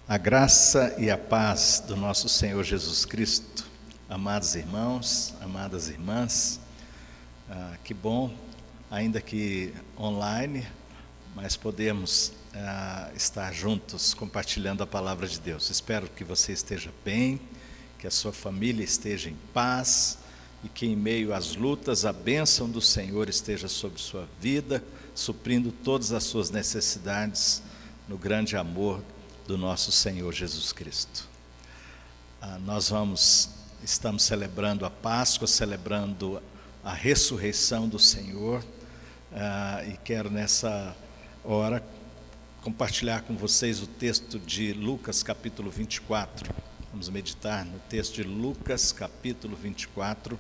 A graça e a paz do nosso Senhor Jesus Cristo, amados irmãos, amadas irmãs, que bom, ainda que online, mas podemos estar juntos compartilhando a palavra de Deus. Espero que você esteja bem, que a sua família esteja em paz e que em meio às lutas a bênção do Senhor esteja sobre sua vida, suprindo todas as suas necessidades no grande amor do nosso Senhor Jesus Cristo. Estamos celebrando a Páscoa, celebrando a ressurreição do Senhor, e quero nessa hora compartilhar com vocês o texto de Lucas capítulo 24. Vamos meditar no texto de Lucas capítulo 24,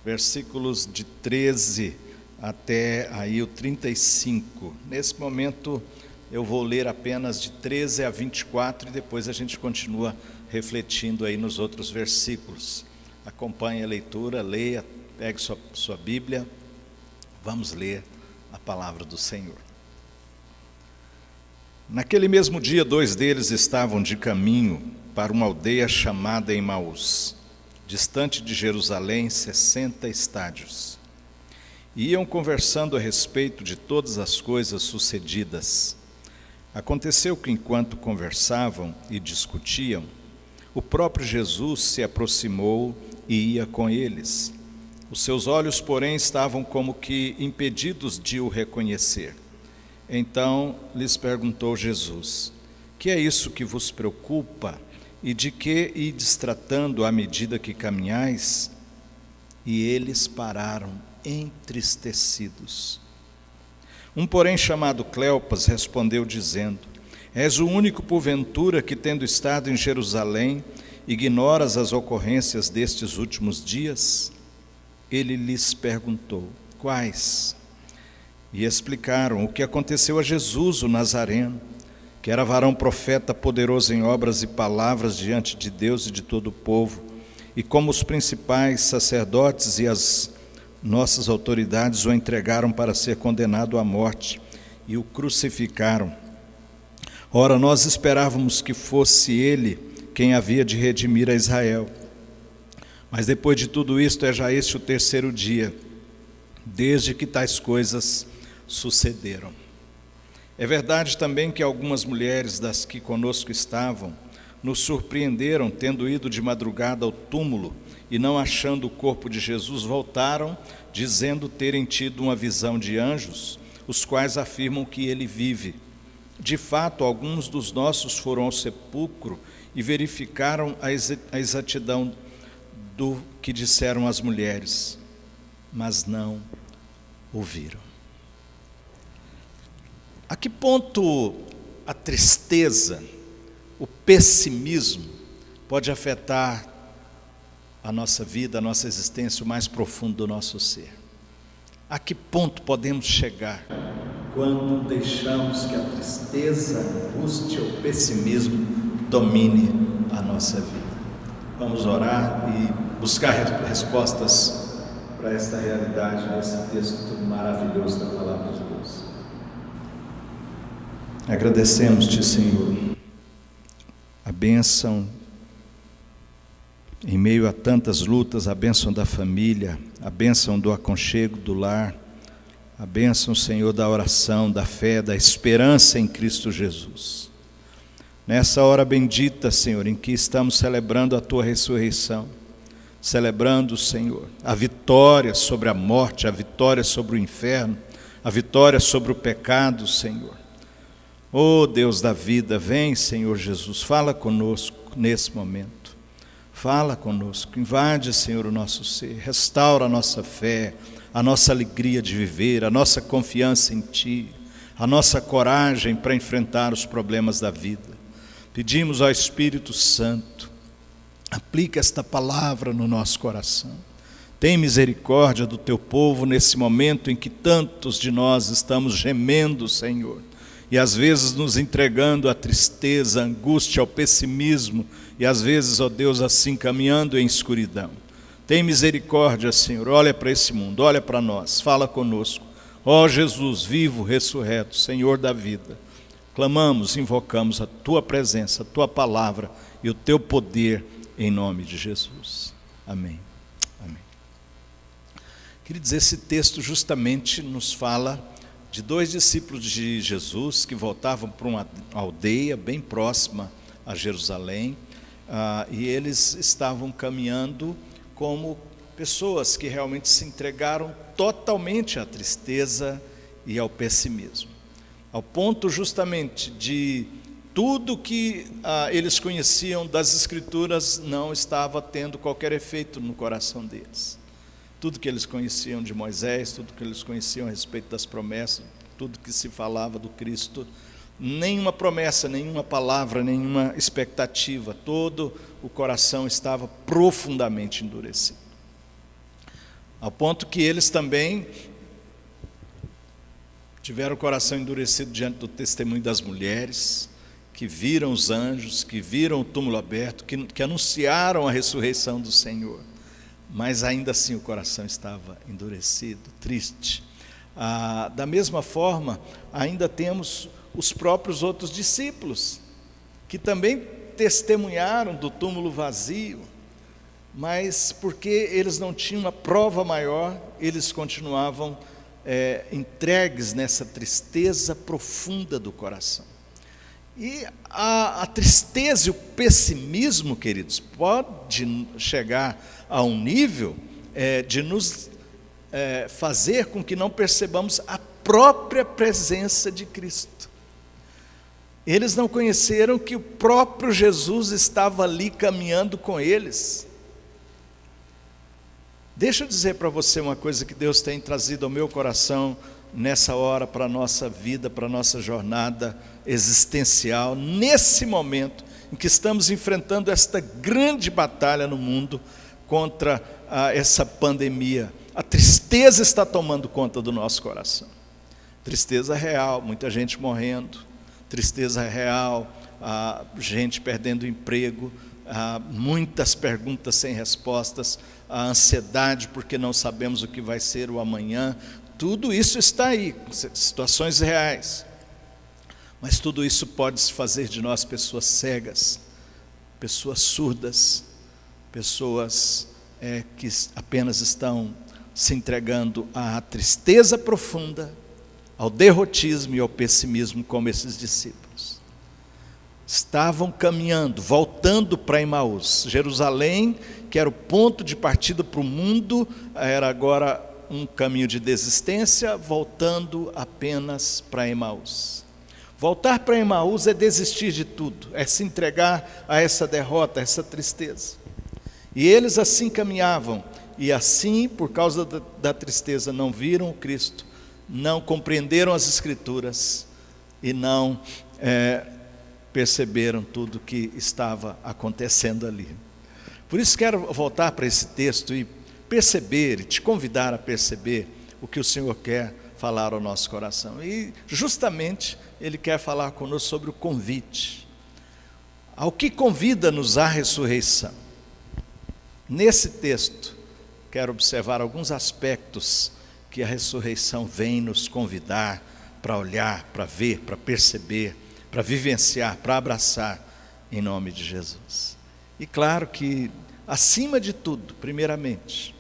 versículos de 13 até aí o 35. Nesse momento eu vou ler apenas de 13 a 24 e depois a gente continua refletindo aí nos outros versículos. Acompanhe a leitura, leia, pegue sua Bíblia, vamos ler a palavra do Senhor. Naquele mesmo dia, 2 deles estavam de caminho para uma aldeia chamada Emaús, distante de Jerusalém 60 estádios. Iam conversando a respeito de todas as coisas sucedidas. Aconteceu que, enquanto conversavam e discutiam, o próprio Jesus se aproximou e ia com eles. Os seus olhos, porém, estavam como que impedidos de o reconhecer. Então lhes perguntou Jesus: que é isso que vos preocupa? E de que ides tratando à medida que caminhais? E eles pararam entristecidos. Um, porém, chamado Cleopas, respondeu dizendo: és o único, porventura, que, tendo estado em Jerusalém, ignoras as ocorrências destes últimos dias? Ele lhes perguntou: quais? E explicaram o que aconteceu a Jesus, o Nazareno, que era varão profeta, poderoso em obras e palavras diante de Deus e de todo o povo, e como os principais sacerdotes e as nossas autoridades o entregaram para ser condenado à morte e o crucificaram. Ora, nós esperávamos que fosse ele quem havia de redimir a Israel. Mas depois de tudo isto, é já este o 3º dia, desde que tais coisas sucederam. É verdade também que algumas mulheres das que conosco estavam nos surpreenderam, tendo ido de madrugada ao túmulo e não achando o corpo de Jesus, voltaram, dizendo terem tido uma visão de anjos, os quais afirmam que ele vive. De fato, alguns dos nossos foram ao sepulcro e verificaram a exatidão do que disseram as mulheres, mas não ouviram. A que ponto a tristeza, o pessimismo pode afetar a nossa vida, a nossa existência, o mais profundo do nosso ser? A que ponto podemos chegar quando deixamos que a tristeza, a angústia, o pessimismo domine a nossa vida? Vamos orar e buscar respostas para esta realidade nesse texto maravilhoso da palavra de Deus. Agradecemos-te, Senhor, a bênção em meio a tantas lutas, a bênção da família, a bênção do aconchego do lar, a bênção, Senhor, da oração, da fé, da esperança em Cristo Jesus. Nessa hora bendita, Senhor, em que estamos celebrando a Tua ressurreição, celebrando, Senhor, a vitória sobre a morte, a vitória sobre o inferno, a vitória sobre o pecado, Senhor. Oh Deus da vida, vem, Senhor Jesus, fala conosco nesse momento. Fala conosco, invade, Senhor, o nosso ser, restaura a nossa fé, a nossa alegria de viver, a nossa confiança em Ti, a nossa coragem para enfrentar os problemas da vida. Pedimos ao Espírito Santo, aplica esta palavra no nosso coração. Tem misericórdia do Teu povo nesse momento em que tantos de nós estamos gemendo, Senhor, e às vezes nos entregando à tristeza, à angústia, ao pessimismo, e às vezes, ó Deus, assim caminhando em escuridão. Tem misericórdia, Senhor, olha para esse mundo, olha para nós, fala conosco. Ó Jesus, vivo, ressurreto, Senhor da vida, clamamos, invocamos a Tua presença, a Tua palavra e o Teu poder em nome de Jesus. Amém. Amém. Queridos, esse texto justamente nos fala de 2 discípulos de Jesus que voltavam para uma aldeia bem próxima a Jerusalém, e eles estavam caminhando como pessoas que realmente se entregaram totalmente à tristeza e ao pessimismo, ao ponto justamente de tudo que eles conheciam das Escrituras não estava tendo qualquer efeito no coração deles. Tudo que eles conheciam de Moisés, tudo que eles conheciam a respeito das promessas, tudo que se falava do Cristo, nenhuma promessa, nenhuma palavra, nenhuma expectativa, todo o coração estava profundamente endurecido. Ao ponto que eles também tiveram o coração endurecido diante do testemunho das mulheres, que viram os anjos, que viram o túmulo aberto, que anunciaram a ressurreição do Senhor. Mas ainda assim o coração estava endurecido, triste. Da mesma forma, ainda temos os próprios outros discípulos, que também testemunharam do túmulo vazio, mas porque eles não tinham uma prova maior, eles continuavam entregues nessa tristeza profunda do coração. E a tristeza e o pessimismo, queridos, pode chegar a um nível de nos fazer com que não percebamos a própria presença de Cristo. Eles não conheceram que o próprio Jesus estava ali caminhando com eles. Deixa eu dizer para você uma coisa que Deus tem trazido ao meu coração nessa hora, para a nossa vida, para a nossa jornada existencial, nesse momento em que estamos enfrentando esta grande batalha no mundo contra essa pandemia. A tristeza está tomando conta do nosso coração. Tristeza real, muita gente morrendo, tristeza real, gente perdendo emprego, muitas perguntas sem respostas, a ansiedade porque não sabemos o que vai ser o amanhã. Tudo isso está aí, situações reais. Mas tudo isso pode se fazer de nós pessoas cegas, pessoas surdas, pessoas que apenas estão se entregando à tristeza profunda, ao derrotismo e ao pessimismo, como esses discípulos. Estavam caminhando, voltando para Emaús. Jerusalém, que era o ponto de partida para o mundo, era agora um caminho de desistência, voltando apenas para Emaús. Voltar para Emaús é desistir de tudo, é se entregar a essa derrota, a essa tristeza. E eles assim caminhavam, e assim, por causa da tristeza, não viram o Cristo, não compreenderam as Escrituras e não perceberam tudo que estava acontecendo ali. Por isso quero voltar para esse texto e perceber, e te convidar a perceber o que o Senhor quer falar ao nosso coração. E justamente Ele quer falar conosco sobre o convite. Ao que convida-nos a ressurreição? Nesse texto, quero observar alguns aspectos que a ressurreição vem nos convidar para olhar, para ver, para perceber, para vivenciar, para abraçar, em nome de Jesus. E claro que, acima de tudo, primeiramente,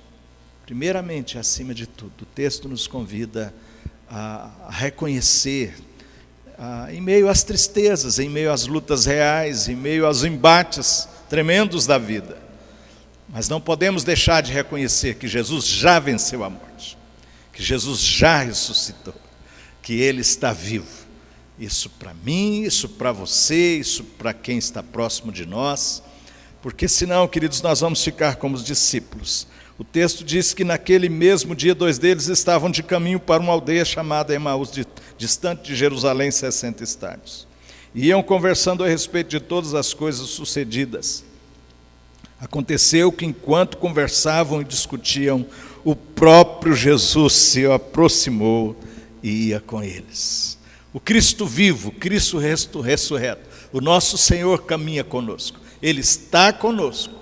acima de tudo, o texto nos convida a reconhecer, em meio às tristezas, em meio às lutas reais, em meio aos embates tremendos da vida, mas não podemos deixar de reconhecer que Jesus já venceu a morte, que Jesus já ressuscitou, que Ele está vivo. Isso para mim, isso para você, isso para quem está próximo de nós, porque senão, queridos, nós vamos ficar como os discípulos. O texto diz que naquele mesmo dia 2 deles estavam de caminho para uma aldeia chamada Emaús, distante de Jerusalém 60 estádios. E iam conversando a respeito de todas as coisas sucedidas. Aconteceu que enquanto conversavam e discutiam, o próprio Jesus se aproximou e ia com eles. O Cristo vivo, o Cristo ressurreto, o nosso Senhor caminha conosco. Ele está conosco,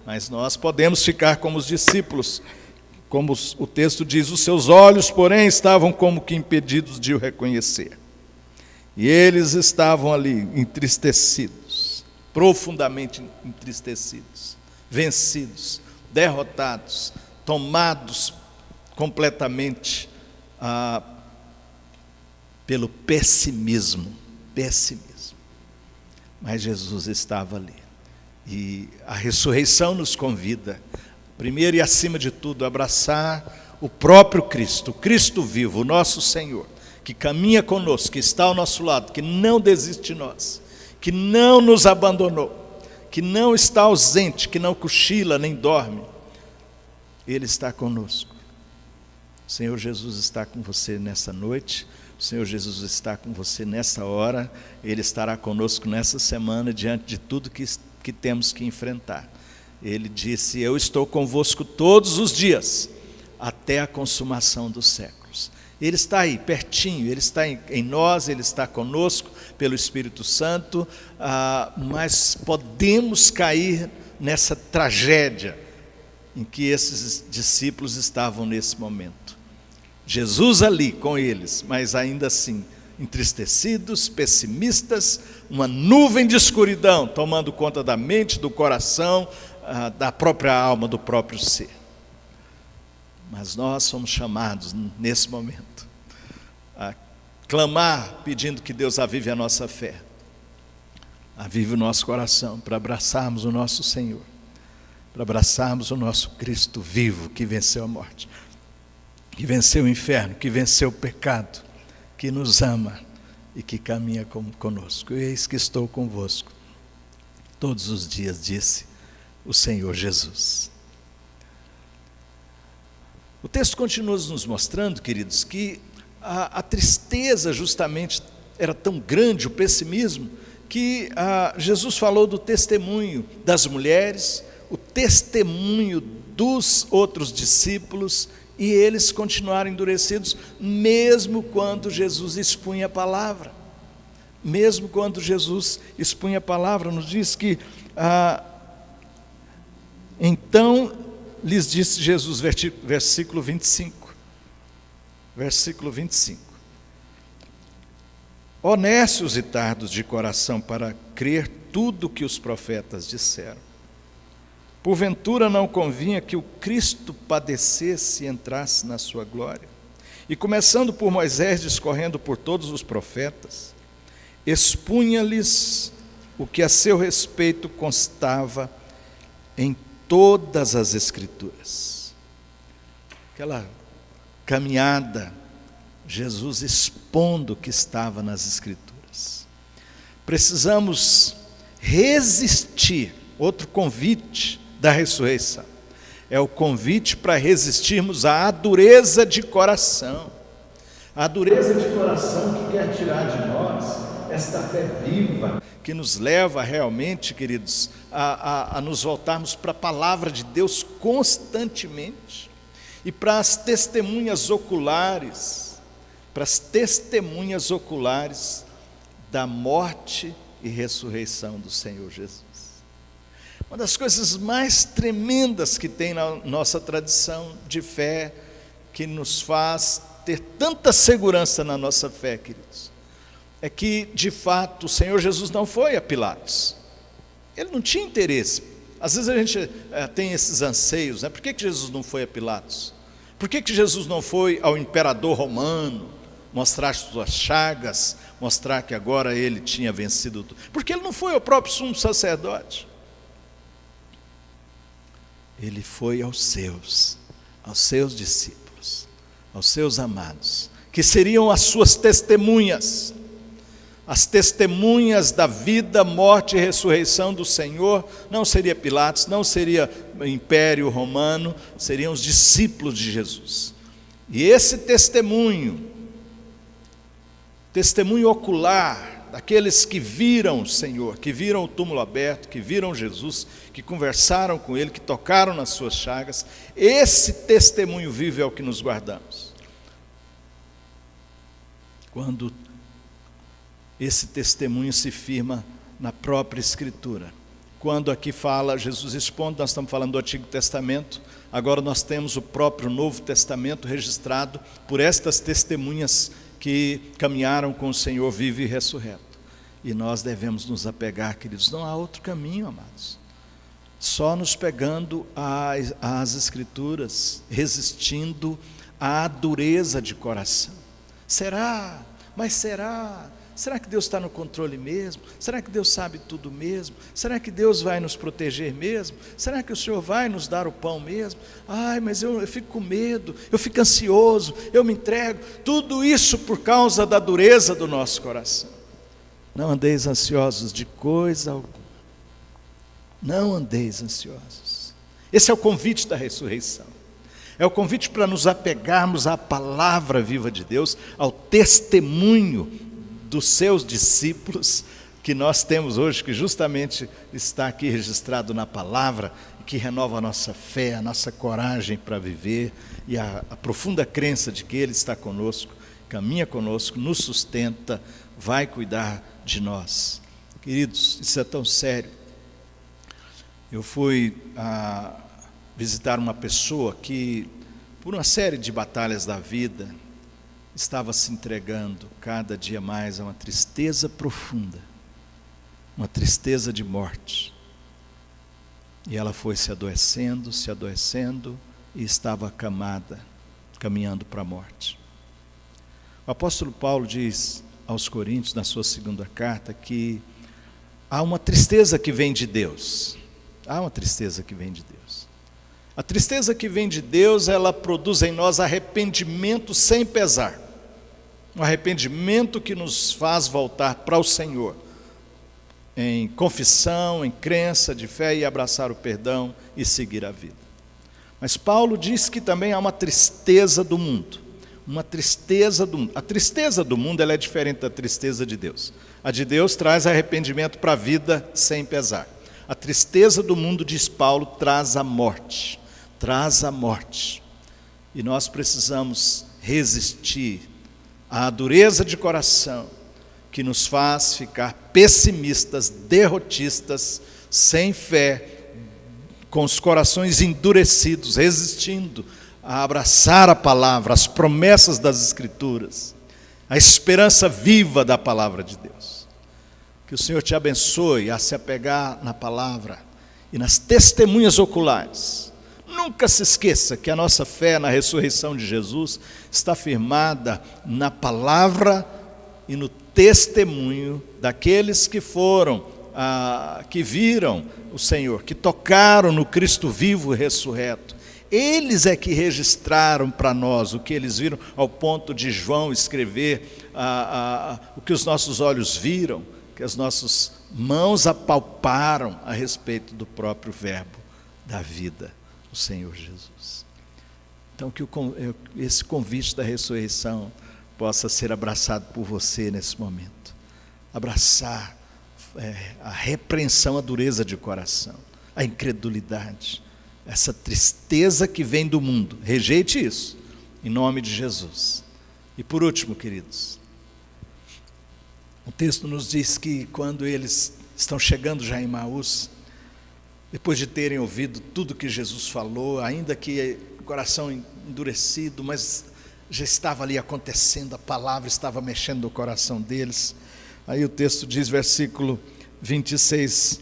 mas nós podemos ficar como os discípulos, como o texto diz, os seus olhos, porém, estavam como que impedidos de o reconhecer. E eles estavam ali entristecidos, profundamente entristecidos, vencidos, derrotados, tomados completamente pelo pessimismo. Mas Jesus estava ali. E a ressurreição nos convida, primeiro e acima de tudo, a abraçar o próprio Cristo, o Cristo vivo, o nosso Senhor, que caminha conosco, que está ao nosso lado, que não desiste de nós, que não nos abandonou, que não está ausente, que não cochila nem dorme. Ele está conosco. O Senhor Jesus está com você nessa noite, o Senhor Jesus está com você nessa hora, Ele estará conosco nessa semana, diante de tudo que temos que enfrentar. Ele disse: eu estou convosco todos os dias, até a consumação dos séculos. Ele está aí, pertinho, Ele está em nós, Ele está conosco pelo Espírito Santo, mas podemos cair nessa tragédia em que esses discípulos estavam nesse momento. Jesus ali com eles, mas ainda assim entristecidos, pessimistas, uma nuvem de escuridão tomando conta da mente, do coração, da própria alma, do próprio ser. Mas nós somos chamados nesse momento a clamar, pedindo que Deus avive a nossa fé, avive o nosso coração, para abraçarmos o nosso Senhor, para abraçarmos o nosso Cristo vivo, que venceu a morte, que venceu o inferno, que venceu o pecado, que nos ama e que caminha conosco. Eis que estou convosco todos os dias, disse o Senhor Jesus. O texto continua nos mostrando, queridos, que a tristeza justamente era tão grande, o pessimismo, que Jesus falou do testemunho das mulheres, o testemunho dos outros discípulos, e eles continuaram endurecidos, mesmo quando Jesus expunha a palavra. Mesmo quando Jesus expunha a palavra, nos diz que então lhes disse Jesus, versículo 25. Versículo 25. Ó nécios e tardos de coração para crer tudo que os profetas disseram. Porventura não convinha que o Cristo padecesse e entrasse na sua glória? E começando por Moisés, discorrendo por todos os profetas, expunha-lhes o que a seu respeito constava em todas as Escrituras. Aquela caminhada, Jesus expondo o que estava nas Escrituras. Precisamos resistir, outro convite da ressurreição, é o convite para resistirmos à dureza de coração. A dureza de coração que quer tirar de nós esta fé viva, que nos leva realmente, queridos, a nos voltarmos para a palavra de Deus constantemente, e para as testemunhas oculares, da morte e ressurreição do Senhor Jesus. Uma das coisas mais tremendas que tem na nossa tradição de fé, que nos faz ter tanta segurança na nossa fé, queridos, é que, de fato, o Senhor Jesus não foi a Pilatos. Ele não tinha interesse. Às vezes a gente tem esses anseios, né? Por que Jesus não foi a Pilatos? Por que Jesus não foi ao imperador romano, mostrar as suas chagas, mostrar que agora ele tinha vencido tudo? Porque ele não foi ao próprio sumo sacerdote. Ele foi aos seus discípulos, aos seus amados, que seriam as suas testemunhas, as testemunhas da vida, morte e ressurreição do Senhor. Não seria Pilatos, não seria o Império Romano, seriam os discípulos de Jesus. E esse testemunho ocular, daqueles que viram o Senhor, que viram o túmulo aberto, que viram Jesus, que conversaram com Ele, que tocaram nas suas chagas, esse testemunho vivo é o que nos guardamos. Quando esse testemunho se firma na própria Escritura. Quando aqui fala, Jesus responde, nós estamos falando do Antigo Testamento, agora nós temos o próprio Novo Testamento registrado por estas testemunhas que caminharam com o Senhor vivo e ressurreto. E nós devemos nos apegar, queridos, não há outro caminho, amados. Só nos pegando às Escrituras, resistindo à dureza de coração. Será? Mas será? Será que Deus está no controle mesmo? Será que Deus sabe tudo mesmo? Será que Deus vai nos proteger mesmo? Será que o Senhor vai nos dar o pão mesmo? Ai, mas eu fico com medo, eu fico ansioso, eu me entrego. Tudo isso por causa da dureza do nosso coração. Não andeis ansiosos de coisa alguma. Não andeis ansiosos. Esse é o convite da ressurreição. É o convite para nos apegarmos à palavra viva de Deus, ao testemunho dos seus discípulos, que nós temos hoje, que justamente está aqui registrado na palavra, que renova a nossa fé, a nossa coragem para viver, e a profunda crença de que Ele está conosco, caminha conosco, nos sustenta, vai cuidar de nós. Queridos, isso é tão sério. Eu fui visitar uma pessoa que, por uma série de batalhas da vida, estava se entregando cada dia mais a uma tristeza profunda, uma tristeza de morte. E ela foi se adoecendo e estava acamada, caminhando para a morte. O apóstolo Paulo diz aos Coríntios, na sua segunda carta, que há uma tristeza que vem de Deus. Há uma tristeza que vem de Deus. A tristeza que vem de Deus, ela produz em nós arrependimento sem pesar. Um arrependimento que nos faz voltar para o Senhor, em confissão, em crença de fé, e abraçar o perdão e seguir a vida. Mas Paulo diz que também há uma tristeza do mundo. Uma tristeza do mundo. A tristeza do mundo, ela é diferente da tristeza de Deus. A de Deus traz arrependimento para a vida sem pesar. A tristeza do mundo, diz Paulo, traz a morte. Traz a morte. E nós precisamos resistir à dureza de coração que nos faz ficar pessimistas, derrotistas, sem fé, com os corações endurecidos, resistindo a abraçar a palavra, as promessas das Escrituras, a esperança viva da palavra de Deus. Que o Senhor te abençoe a se apegar na palavra e nas testemunhas oculares. Nunca se esqueça que a nossa fé na ressurreição de Jesus está firmada na palavra e no testemunho daqueles que foram, que viram o Senhor, que tocaram no Cristo vivo e ressurreto. Eles é que registraram para nós o que eles viram, ao ponto de João escrever o que os nossos olhos viram, que as nossas mãos apalparam a respeito do próprio verbo da vida, o Senhor Jesus. Então que esse convite da ressurreição possa ser abraçado por você nesse momento. Abraçar a repreensão, a dureza de coração, a incredulidade, essa tristeza que vem do mundo. Rejeite isso, em nome de Jesus. E por último, queridos, o texto nos diz que quando eles estão chegando já em Emaús, depois de terem ouvido tudo que Jesus falou, ainda que o coração endurecido, mas já estava ali acontecendo, a palavra estava mexendo no coração deles. Aí o texto diz, versículo 26,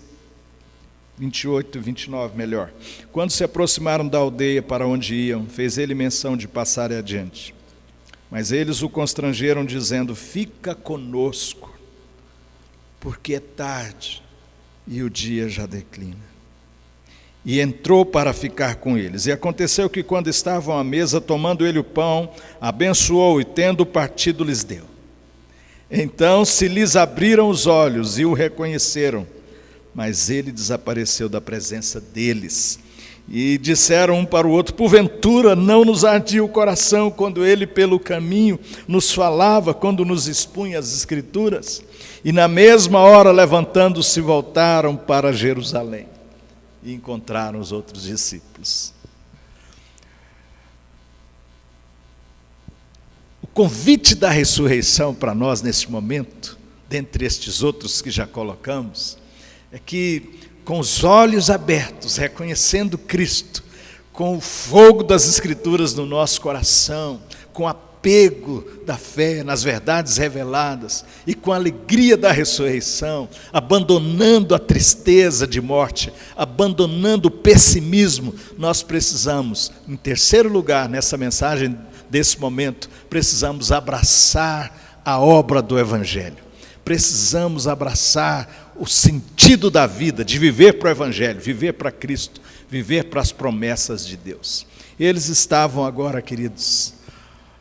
28 e 29, melhor. Quando se aproximaram da aldeia para onde iam, fez ele menção de passar adiante. Mas eles o constrangeram, dizendo, fica conosco, porque é tarde e o dia já declina. E entrou para ficar com eles. E aconteceu que quando estavam à mesa, tomando ele o pão, abençoou e tendo partido lhes deu. Então se lhes abriram os olhos e o reconheceram, mas ele desapareceu da presença deles. E disseram um para o outro, porventura não nos ardia o coração quando ele pelo caminho nos falava, quando nos expunha as Escrituras? E na mesma hora, levantando-se, voltaram para Jerusalém e encontraram os outros discípulos. O convite da ressurreição para nós neste momento, dentre estes outros que já colocamos, é que com os olhos abertos, reconhecendo Cristo, com o fogo das Escrituras no nosso coração, com a apego da fé nas verdades reveladas e com a alegria da ressurreição, abandonando a tristeza de morte, abandonando o pessimismo, nós precisamos, em terceiro lugar, nessa mensagem desse momento, precisamos abraçar a obra do Evangelho. Precisamos abraçar o sentido da vida, de viver para o Evangelho, viver para Cristo, viver para as promessas de Deus. Eles estavam agora, queridos,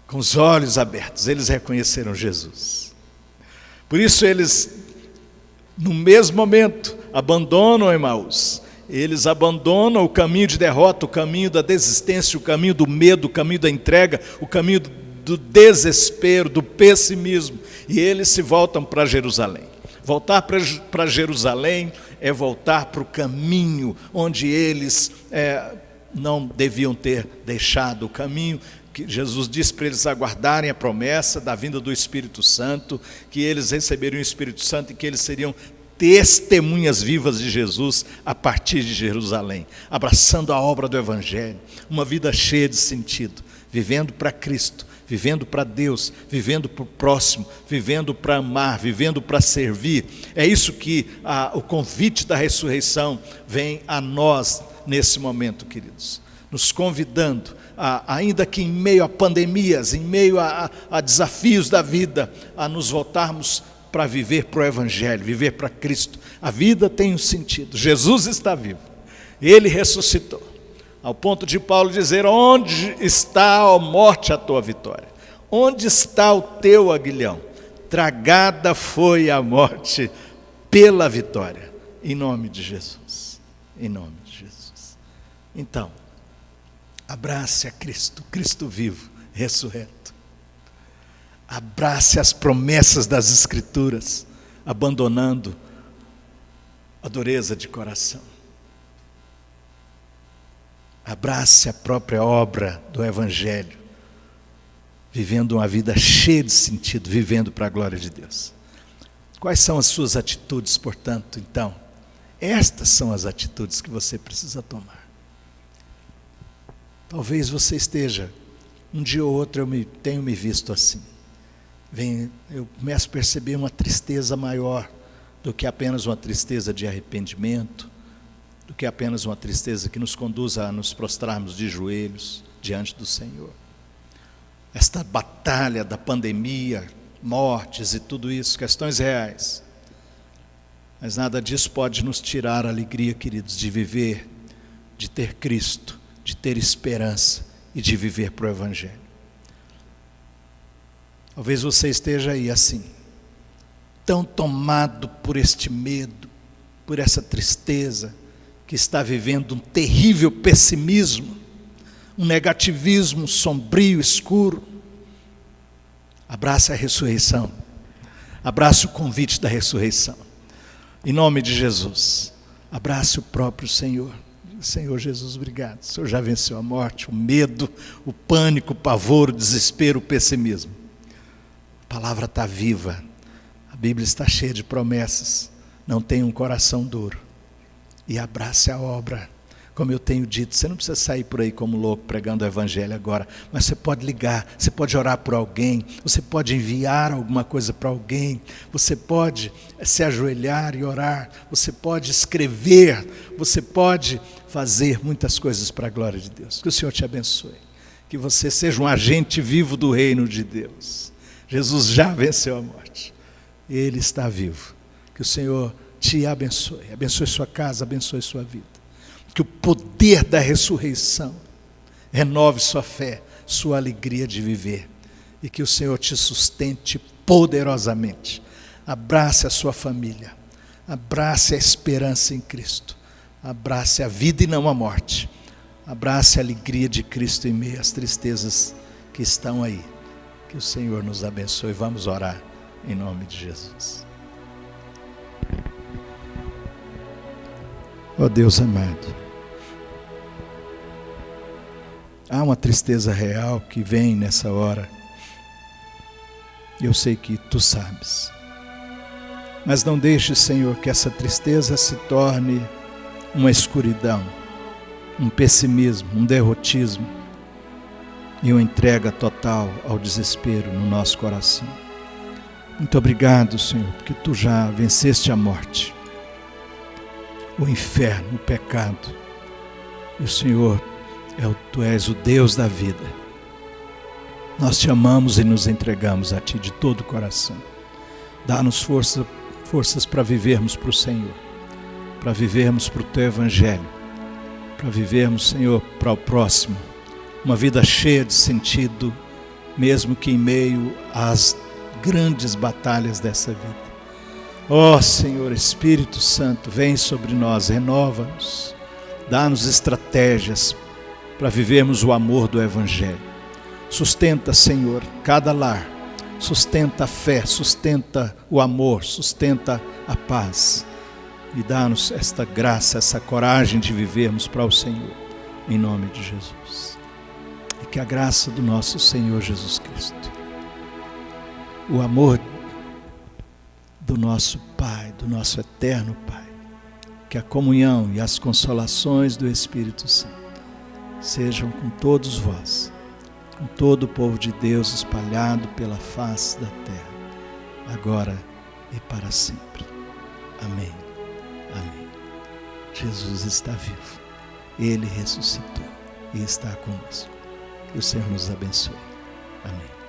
com os olhos abertos, eles reconheceram Jesus. Por isso eles, no mesmo momento, abandonam Emaús. Eles abandonam o caminho de derrota, o caminho da desistência, o caminho do medo, o caminho da entrega, o caminho do desespero, do pessimismo, e eles se voltam para Jerusalém. Voltar para Jerusalém é voltar para o caminho onde eles não deviam ter deixado o caminho, que Jesus disse para eles aguardarem a promessa da vinda do Espírito Santo, que eles receberiam o Espírito Santo e que eles seriam testemunhas vivas de Jesus a partir de Jerusalém, abraçando a obra do Evangelho, uma vida cheia de sentido, vivendo para Cristo, vivendo para Deus, vivendo para o próximo, vivendo para amar, vivendo para servir. É isso que o convite da ressurreição vem a nós nesse momento, queridos, nos convidando, ainda que em meio a pandemias, em meio a desafios da vida, a nos voltarmos para viver para o Evangelho, viver para Cristo. A vida tem um sentido, Jesus está vivo, Ele ressuscitou, ao ponto de Paulo dizer: onde está, ó morte, a tua vitória? Onde está o teu aguilhão? Tragada foi a morte pela vitória, em nome de Jesus, em nome de Jesus. Então, abrace a Cristo, Cristo vivo, ressurreto. Abrace as promessas das Escrituras, abandonando a dureza de coração. Abrace a própria obra do Evangelho, vivendo uma vida cheia de sentido, vivendo para a glória de Deus. Quais são as suas atitudes, portanto, então? Estas são as atitudes que você precisa tomar. Talvez você esteja, um dia ou outro eu tenho me visto assim. Eu começo a perceber uma tristeza maior do que apenas uma tristeza de arrependimento, do que apenas uma tristeza que nos conduz a nos prostrarmos de joelhos diante do Senhor. Esta batalha da pandemia, mortes e tudo isso, questões reais. Mas nada disso pode nos tirar a alegria, queridos, de viver, de ter Cristo, de ter esperança e de viver para o Evangelho. Talvez você esteja aí assim, tão tomado por este medo, por essa tristeza, que está vivendo um terrível pessimismo, um negativismo sombrio, escuro. Abrace a ressurreição, abrace o convite da ressurreição, em nome de Jesus. Abrace o próprio Senhor. Senhor Jesus, obrigado, o Senhor já venceu a morte, o medo, o pânico, o pavor, o desespero, o pessimismo. A palavra está viva, a Bíblia está cheia de promessas. Não tenha um coração duro e abrace a obra. Como eu tenho dito, você não precisa sair por aí como louco pregando o Evangelho agora, mas você pode ligar, você pode orar por alguém, você pode enviar alguma coisa para alguém, você pode se ajoelhar e orar, você pode escrever, você pode fazer muitas coisas para a glória de Deus. Que o Senhor te abençoe, que você seja um agente vivo do reino de Deus. Jesus já venceu a morte, Ele está vivo. Que o Senhor te abençoe, abençoe sua casa, abençoe sua vida. Que o poder da ressurreição renove sua fé, sua alegria de viver. E que o Senhor te sustente poderosamente. Abrace a sua família. Abrace a esperança em Cristo. Abrace a vida e não a morte. Abrace a alegria de Cristo em meio às tristezas que estão aí. Que o Senhor nos abençoe. Vamos orar em nome de Jesus. Ó Deus amado, há uma tristeza real que vem nessa hora. Eu sei que Tu sabes. Mas não deixe, Senhor, que essa tristeza se torne uma escuridão, um pessimismo, um derrotismo. e uma entrega total ao desespero no nosso coração. Muito obrigado, Senhor, porque Tu já venceste a morte, o inferno, o pecado. E o Senhor, Tu és o Deus da vida. Nós Te amamos e nos entregamos a Ti de todo o coração. Dá-nos forças para vivermos para o Senhor, para vivermos para o Teu Evangelho, para vivermos, Senhor, para o próximo. Uma vida cheia de sentido, mesmo que em meio às grandes batalhas dessa vida. Ó Senhor, Espírito Santo, vem sobre nós, renova-nos, dá-nos estratégias para vivermos o amor do Evangelho. Sustenta, Senhor, cada lar, sustenta a fé, sustenta o amor, sustenta a paz. E dá-nos esta graça, essa coragem de vivermos para o Senhor, em nome de Jesus. E que a graça do nosso Senhor Jesus Cristo, o amor do nosso Pai, do nosso eterno Pai, que a comunhão e as consolações do Espírito Santo sejam com todos vós, com todo o povo de Deus espalhado pela face da terra, agora e para sempre. Amém. Amém. Jesus está vivo, Ele ressuscitou e está conosco. Que o Senhor nos abençoe. Amém.